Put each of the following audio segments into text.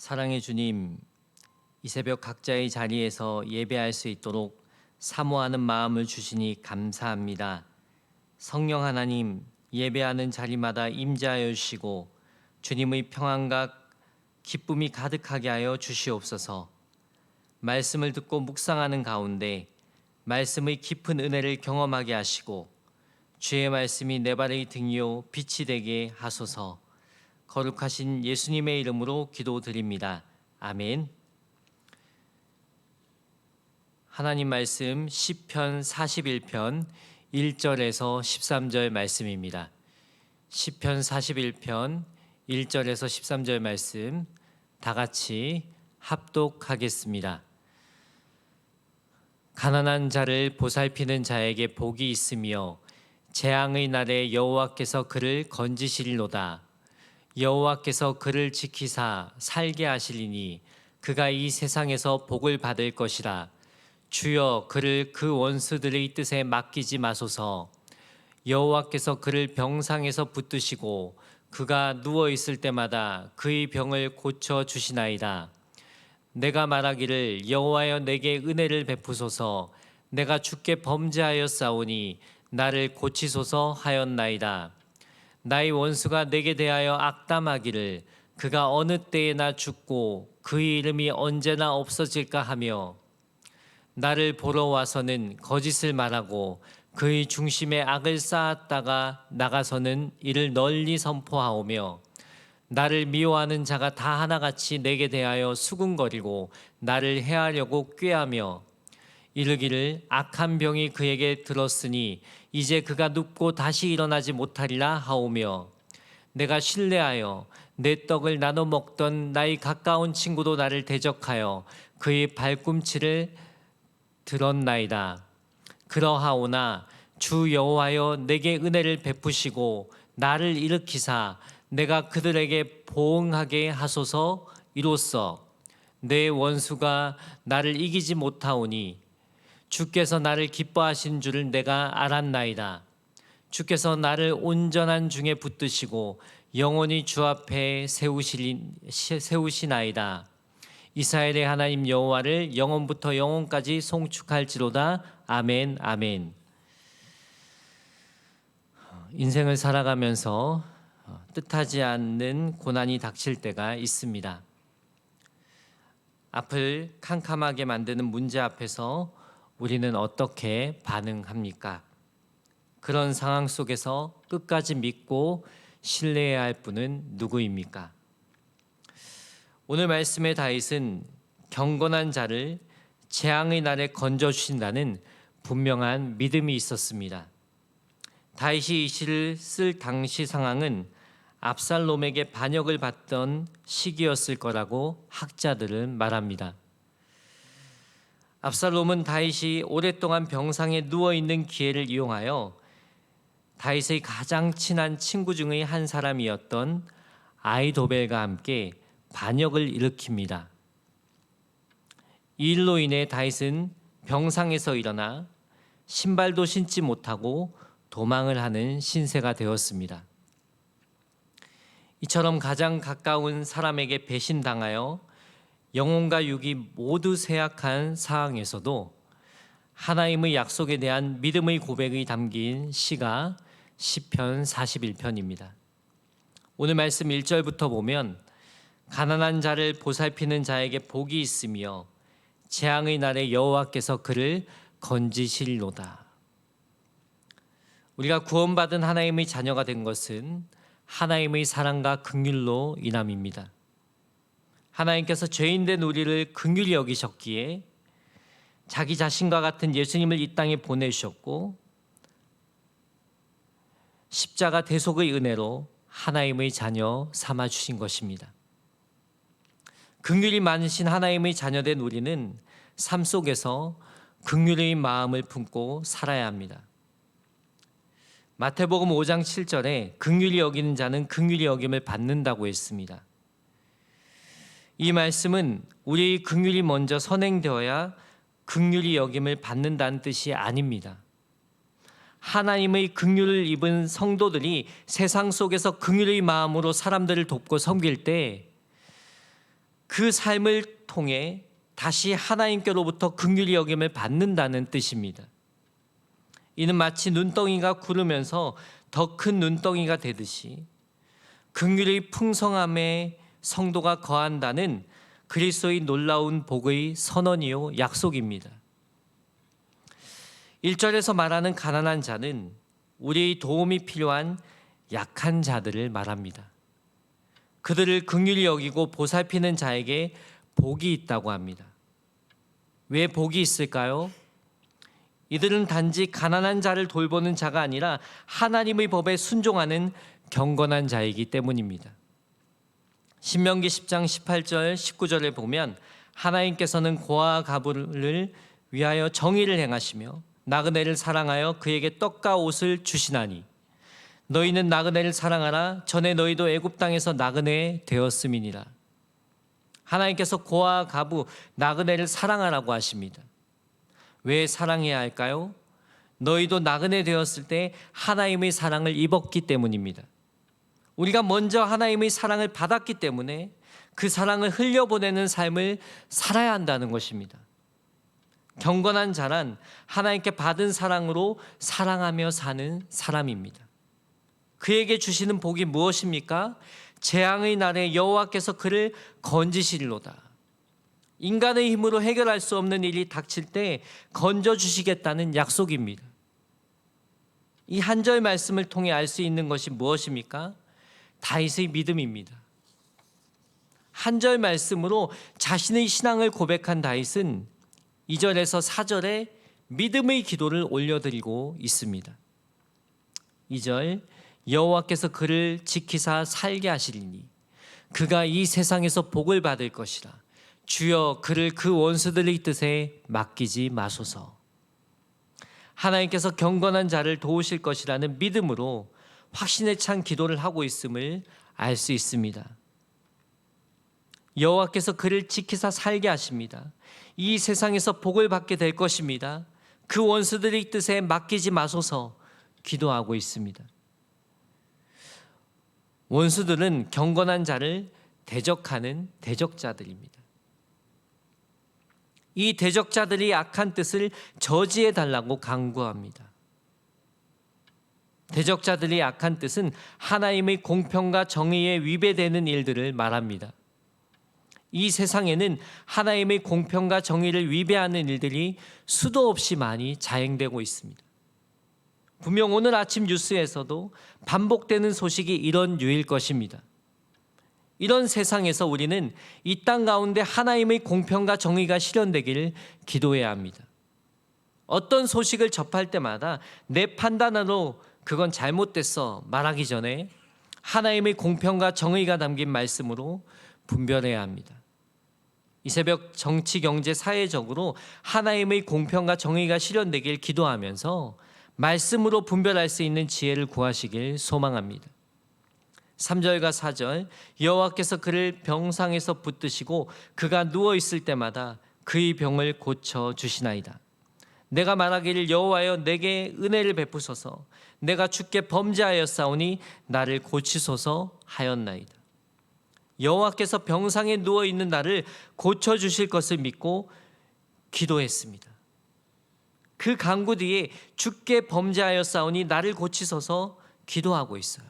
사랑의 주님, 이 새벽 각자의 자리에서 예배할 수 있도록 사모하는 마음을 주시니 감사합니다. 성령 하나님, 예배하는 자리마다 임재하여 주시고 주님의 평안과 기쁨이 가득하게 하여 주시옵소서. 말씀을 듣고 묵상하는 가운데 말씀의 깊은 은혜를 경험하게 하시고 주의 말씀이 내 발의 등이요 빛이 되게 하소서. 거룩하신 예수님의 이름으로 기도드립니다. 아멘. 하나님 말씀 시편 41편 1절에서 13절 말씀입니다. 시편 41편 1절에서 13절 말씀 다 같이 합독하겠습니다. 가난한 자를 보살피는 자에게 복이 있으며 재앙의 날에 여호와께서 그를 건지시리로다. 여호와께서 그를 지키사 살게 하시리니 그가 이 세상에서 복을 받을 것이라. 주여 그를 그 원수들의 뜻에 맡기지 마소서. 여호와께서 그를 병상에서 붙드시고 그가 누워 있을 때마다 그의 병을 고쳐 주시나이다. 내가 말하기를 여호와여 내게 은혜를 베푸소서. 내가 주께 범죄하였사오니 나를 고치소서 하였나이다. 나의 원수가 내게 대하여 악담하기를 그가 어느 때에나 죽고 그의 이름이 언제나 없어질까 하며 나를 보러 와서는 거짓을 말하고 그의 중심에 악을 쌓았다가 나가서는 이를 널리 선포하오며 나를 미워하는 자가 다 하나같이 내게 대하여 수군거리고 나를 해하려고 꾀하며 이르기를 악한 병이 그에게 들었으니 이제 그가 눕고 다시 일어나지 못하리라 하오며 내가 신뢰하여 내 떡을 나눠 먹던 나의 가까운 친구도 나를 대적하여 그의 발꿈치를 들었나이다. 그러하오나 주 여호와여 내게 은혜를 베푸시고 나를 일으키사 내가 그들에게 보응하게 하소서. 이로써 내 원수가 나를 이기지 못하오니 주께서 나를 기뻐하신 줄을 내가 알았나이다. 주께서 나를 온전한 중에 붙드시고 영원히 주 앞에 세우시나이다. 이스라엘의 하나님 여호와를 영원부터 영원까지 송축할지로다. 아멘. 아멘. 인생을 살아가면서 뜻하지 않는 고난이 닥칠 때가 있습니다. 앞을 캄캄하게 만드는 문제 앞에서 우리는 어떻게 반응합니까? 그런 상황 속에서 끝까지 믿고 신뢰해야 할 분은 누구입니까? 오늘 말씀의 다윗은 경건한 자를 재앙의 날에 건져주신다는 분명한 믿음이 있었습니다. 다윗이 이 시를 쓸 당시 상황은 압살롬에게 반역을 받던 시기였을 거라고 학자들은 말합니다. 압살롬은 다윗이 오랫동안 병상에 누워있는 기회를 이용하여 다윗의 가장 친한 친구 중의 한 사람이었던 아히도벨과 함께 반역을 일으킵니다. 이 일로 인해 다윗은 병상에서 일어나 신발도 신지 못하고 도망을 하는 신세가 되었습니다. 이처럼 가장 가까운 사람에게 배신당하여 영혼과 육이 모두 쇠약한 상황에서도 하나님의 약속에 대한 믿음의 고백이 담긴 시가 시편 41편입니다. 오늘 말씀 1절부터 보면 가난한 자를 보살피는 자에게 복이 있으며 재앙의 날에 여호와께서 그를 건지시리로다. 우리가 구원받은 하나님의 자녀가 된 것은 하나님의 사랑과 긍휼로 인함입니다. 하나님께서 죄인된 우리를 긍휼히 여기셨기에 자기 자신과 같은 예수님을 이 땅에 보내주셨고 십자가 대속의 은혜로 하나님의 자녀 삼아 주신 것입니다. 긍휼이 많으신 하나님의 자녀된 우리는 삶 속에서 긍휼의 마음을 품고 살아야 합니다. 마태복음 5장 7절에 긍휼히 여기는 자는 긍휼히 여김을 받는다고 했습니다. 이 말씀은 우리 긍휼이 먼저 선행되어야 긍휼히 여김을 받는다는 뜻이 아닙니다. 하나님의 긍휼을 입은 성도들이 세상 속에서 긍휼의 마음으로 사람들을 돕고 섬길 때 그 삶을 통해 다시 하나님께로부터 긍휼히 여김을 받는다는 뜻입니다. 이는 마치 눈덩이가 구르면서 더 큰 눈덩이가 되듯이 긍휼의 풍성함에 성도가 거한다는 그리스도의 놀라운 복의 선언이요 약속입니다. 1절에서 말하는 가난한 자는 우리의 도움이 필요한 약한 자들을 말합니다. 그들을 긍휼히 여기고 보살피는 자에게 복이 있다고 합니다. 왜 복이 있을까요? 이들은 단지 가난한 자를 돌보는 자가 아니라 하나님의 법에 순종하는 경건한 자이기 때문입니다. 신명기 10장 18절 19절에 보면 하나님께서는 고아와 과부를 위하여 정의를 행하시며 나그네를 사랑하여 그에게 떡과 옷을 주시나니 너희는 나그네를 사랑하라. 전에 너희도 애굽 땅에서 나그네 되었음이니라. 하나님께서 고아와 과부, 나그네를 사랑하라고 하십니다. 왜 사랑해야 할까요? 너희도 나그네 되었을 때 하나님의 사랑을 입었기 때문입니다. 우리가 먼저 하나님의 사랑을 받았기 때문에 그 사랑을 흘려보내는 삶을 살아야 한다는 것입니다. 경건한 자란 하나님께 받은 사랑으로 사랑하며 사는 사람입니다. 그에게 주시는 복이 무엇입니까? 재앙의 날에 여호와께서 그를 건지시리로다. 인간의 힘으로 해결할 수 없는 일이 닥칠 때 건져주시겠다는 약속입니다. 이 한 절 말씀을 통해 알 수 있는 것이 무엇입니까? 다윗의 믿음입니다. 한 절 말씀으로 자신의 신앙을 고백한 다윗은 2절에서 4절에 믿음의 기도를 올려드리고 있습니다. 2절 여호와께서 그를 지키사 살게 하시리니 그가 이 세상에서 복을 받을 것이라. 주여 그를 그 원수들의 뜻에 맡기지 마소서. 하나님께서 경건한 자를 도우실 것이라는 믿음으로 확신에 찬 기도를 하고 있음을 알 수 있습니다. 여호와께서 그를 지키사 살게 하십니다. 이 세상에서 복을 받게 될 것입니다. 그 원수들의 뜻에 맡기지 마소서 기도하고 있습니다. 원수들은 경건한 자를 대적하는 대적자들입니다. 이 대적자들이 악한 뜻을 저지해 달라고 강구합니다. 대적자들이 악한 뜻은 하나님의 공평과 정의에 위배되는 일들을 말합니다. 이 세상에는 하나님의 공평과 정의를 위배하는 일들이 수도 없이 많이 자행되고 있습니다. 분명 오늘 아침 뉴스에서도 반복되는 소식이 이런 류일 것입니다. 이런 세상에서 우리는 이 땅 가운데 하나님의 공평과 정의가 실현되기를 기도해야 합니다. 어떤 소식을 접할 때마다 내 판단으로 그건 잘못됐어 말하기 전에 하나님의 공평과 정의가 담긴 말씀으로 분별해야 합니다. 이 새벽 정치, 경제, 사회적으로 하나님의 공평과 정의가 실현되길 기도하면서 말씀으로 분별할 수 있는 지혜를 구하시길 소망합니다. 3절과 4절 여호와께서 그를 병상에서 붙드시고 그가 누워있을 때마다 그의 병을 고쳐주시나이다. 내가 말하기를 여호와여 내게 은혜를 베푸소서. 내가 주께 범죄하였사오니 나를 고치소서 하였나이다. 여호와께서 병상에 누워있는 나를 고쳐주실 것을 믿고 기도했습니다. 그 간구 뒤에 주께 범죄하였사오니 나를 고치소서 기도하고 있어요.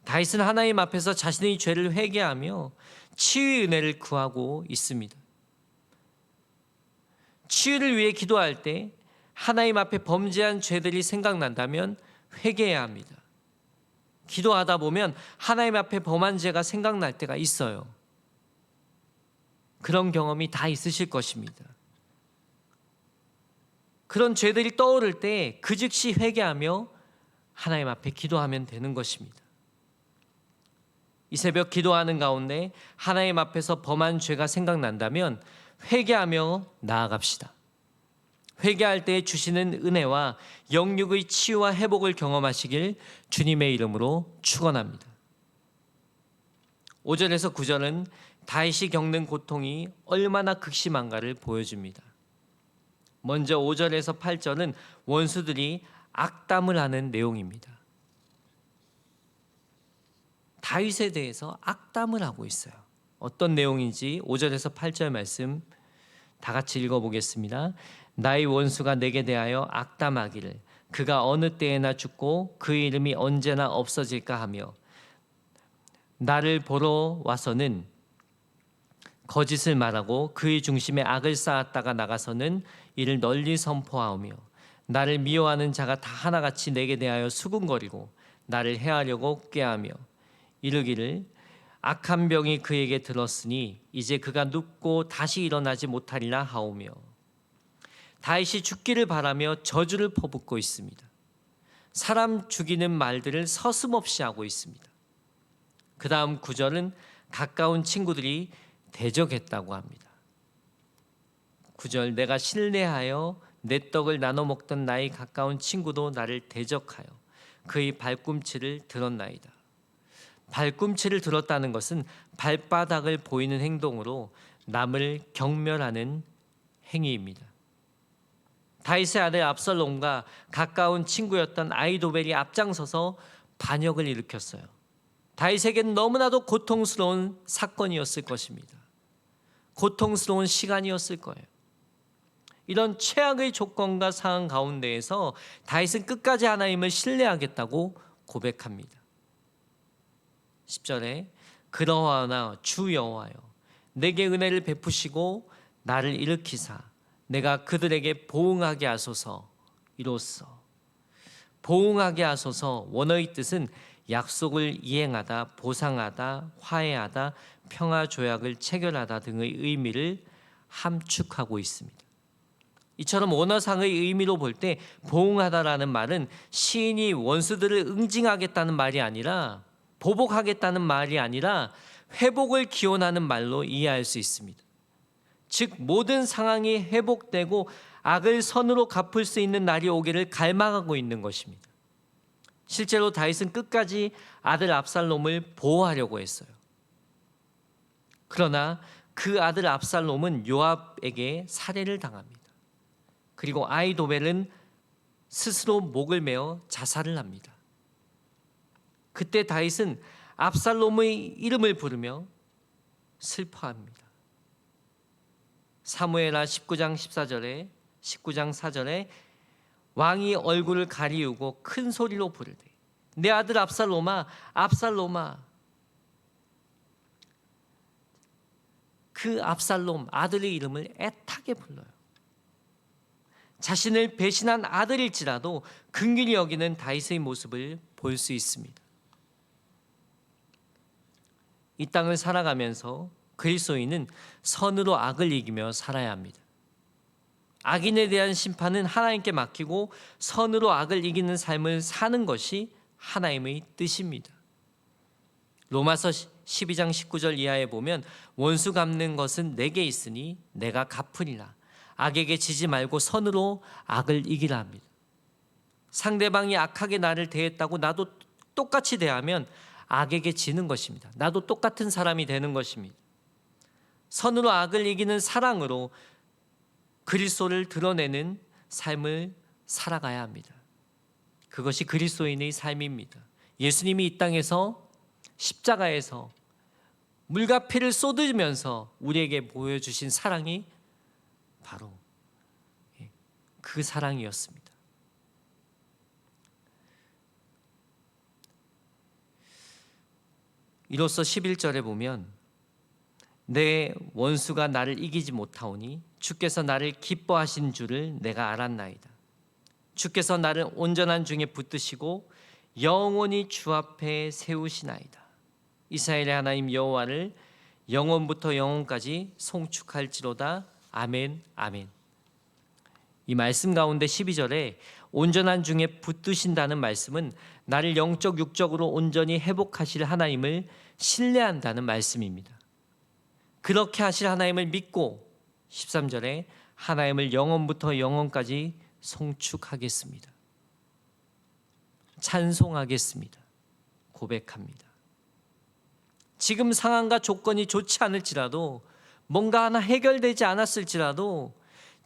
다윗은 하나님 앞에서 자신의 죄를 회개하며 치유의 은혜를 구하고 있습니다. 치유를 위해 기도할 때 하나님 앞에 범죄한 죄들이 생각난다면 회개해야 합니다. 기도하다 보면 하나님 앞에 범한 죄가 생각날 때가 있어요. 그런 경험이 다 있으실 것입니다. 그런 죄들이 떠오를 때 그 즉시 회개하며 하나님 앞에 기도하면 되는 것입니다. 이 새벽 기도하는 가운데 하나님 앞에서 범한 죄가 생각난다면 회개하며 나아갑시다. 회개할 때 주시는 은혜와 영육의 치유와 회복을 경험하시길 주님의 이름으로 축원합니다. 5절에서 9절은 다윗이 겪는 고통이 얼마나 극심한가를 보여줍니다. 먼저 5절에서 8절은 원수들이 악담을 하는 내용입니다. 다윗에 대해서 악담을 하고 있어요. 어떤 내용인지 5절에서 8절 말씀 다 같이 읽어보겠습니다. 나의 원수가 내게 대하여 악담하기를 그가 어느 때에나 죽고 그의 이름이 언제나 없어질까 하며 나를 보러 와서는 거짓을 말하고 그의 중심에 악을 쌓았다가 나가서는 이를 널리 선포하며 나를 미워하는 자가 다 하나같이 내게 대하여 수군거리고 나를 해하려고 꾀하며 이르기를 악한 병이 그에게 들었으니 이제 그가 눕고 다시 일어나지 못하리라 하오며 다윗이 죽기를 바라며 저주를 퍼붓고 있습니다. 사람 죽이는 말들을 서슴없이 하고 있습니다. 그 다음 9절은 가까운 친구들이 대적했다고 합니다. 9절 내가 신뢰하여 내 떡을 나눠 먹던 나의 가까운 친구도 나를 대적하여 그의 발꿈치를 들었나이다. 발꿈치를 들었다는 것은 발바닥을 보이는 행동으로 남을 경멸하는 행위입니다. 다윗의 아들 압살롬과 가까운 친구였던 아히도벨이 앞장서서 반역을 일으켰어요. 다윗에게는 너무나도 고통스러운 사건이었을 것입니다. 고통스러운 시간이었을 거예요. 이런 최악의 조건과 상황 가운데에서 다윗은 끝까지 하나님을 신뢰하겠다고 고백합니다. 10절에 그러하나 주 여호와여 내게 은혜를 베푸시고 나를 일으키사 내가 그들에게 보응하게 하소서. 이로써 보응하게 하소서 원어의 뜻은 약속을 이행하다, 보상하다, 화해하다, 평화 조약을 체결하다 등의 의미를 함축하고 있습니다. 이처럼 원어상의 의미로 볼 때 보응하다라는 말은 시인이 원수들을 응징하겠다는 말이 아니라 보복하겠다는 말이 아니라 회복을 기원하는 말로 이해할 수 있습니다. 즉 모든 상황이 회복되고 악을 선으로 갚을 수 있는 날이 오기를 갈망하고 있는 것입니다. 실제로 다윗은 끝까지 아들 압살롬을 보호하려고 했어요. 그러나 그 아들 압살롬은 요압에게 살해를 당합니다. 그리고 아히도벨은 스스로 목을 메어 자살을 합니다. 그때 다윗은 압살롬의 이름을 부르며 슬퍼합니다. 사무엘하 19장 14절에 19장 4절에 왕이 얼굴을 가리우고 큰 소리로 부르되 내 아들 압살롬아 압살롬아. 그 압살롬 아들의 이름을 애타게 불러요. 자신을 배신한 아들일지라도 긍휼히 여기는 다윗의 모습을 볼 수 있습니다. 이 땅을 살아가면서 그리스도인은 선으로 악을 이기며 살아야 합니다. 악인에 대한 심판은 하나님께 맡기고 선으로 악을 이기는 삶을 사는 것이 하나님의 뜻입니다. 로마서 12장 19절 이하에 보면 원수 갚는 것은 내게 있으니 내가 갚으리라. 악에게 지지 말고 선으로 악을 이기라 합니다. 상대방이 악하게 나를 대했다고 나도 똑같이 대하면 악에게 지는 것입니다. 나도 똑같은 사람이 되는 것입니다. 선으로 악을 이기는 사랑으로 그리스도를 드러내는 삶을 살아가야 합니다. 그것이 그리스도인의 삶입니다. 예수님이 이 땅에서 십자가에서 물과 피를 쏟으면서 우리에게 보여주신 사랑이 바로 그 사랑이었습니다. 이로써 11절에 보면 내 원수가 나를 이기지 못하오니 주께서 나를 기뻐하신 줄을 내가 알았나이다. 주께서 나를 온전한 중에 붙드시고 영원히 주 앞에 세우시나이다. 이스라엘의 하나님 여호와를 영원부터 영원까지 송축할지로다. 아멘 아멘. 이 말씀 가운데 12절에 온전한 중에 붙드신다는 말씀은 나를 영적 육적으로 온전히 회복하실 하나님을 신뢰한다는 말씀입니다. 그렇게 하실 하나님을 믿고 13절에 하나님을 영원부터 영원까지 송축하겠습니다. 찬송하겠습니다. 고백합니다. 지금 상황과 조건이 좋지 않을지라도 뭔가 하나 해결되지 않았을지라도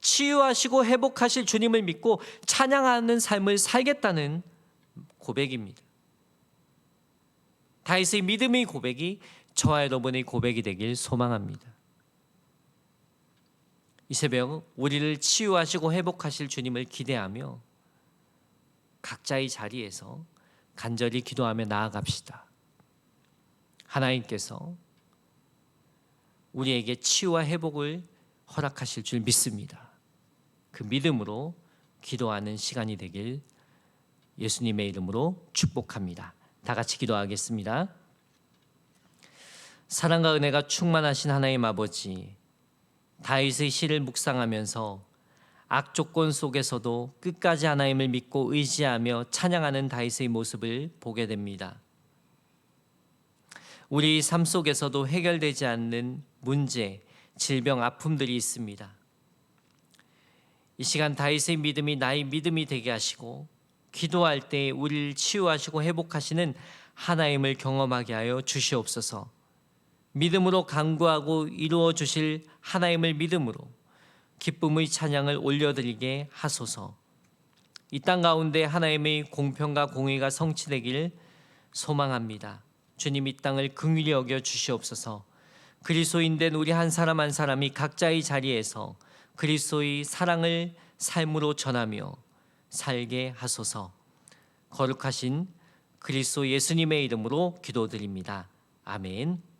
치유하시고 회복하실 주님을 믿고 찬양하는 삶을 살겠다는 고백입니다. 다윗의 믿음의 고백이 저와 여러분의 고백이 되길 소망합니다. 이 새벽 우리를 치유하시고 회복하실 주님을 기대하며 각자의 자리에서 간절히 기도하며 나아갑시다. 하나님께서 우리에게 치유와 회복을 허락하실 줄 믿습니다. 그 믿음으로 기도하는 시간이 되길 예수님의 이름으로 축복합니다. 다 같이 기도하겠습니다. 사랑과 은혜가 충만하신 하나님 아버지, 다윗의 시를 묵상하면서 악조건 속에서도 끝까지 하나님을 믿고 의지하며 찬양하는 다윗의 모습을 보게 됩니다. 우리 삶 속에서도 해결되지 않는 문제, 질병, 아픔들이 있습니다. 이 시간 다윗의 믿음이 나의 믿음이 되게 하시고 기도할 때 우리를 치유하시고 회복하시는 하나님을 경험하게 하여 주시옵소서. 믿음으로 간구하고 이루어 주실 하나님을 믿음으로 기쁨의 찬양을 올려드리게 하소서. 이 땅 가운데 하나님의 공평과 공의가 성취되길 소망합니다. 주님, 이 땅을 긍휼히 여겨 주시옵소서. 그리스도인 된 우리 한 사람 한 사람이 각자의 자리에서 그리스도의 사랑을 삶으로 전하며 살게 하소서. 거룩하신 그리스도 예수님의 이름으로 기도드립니다. 아멘.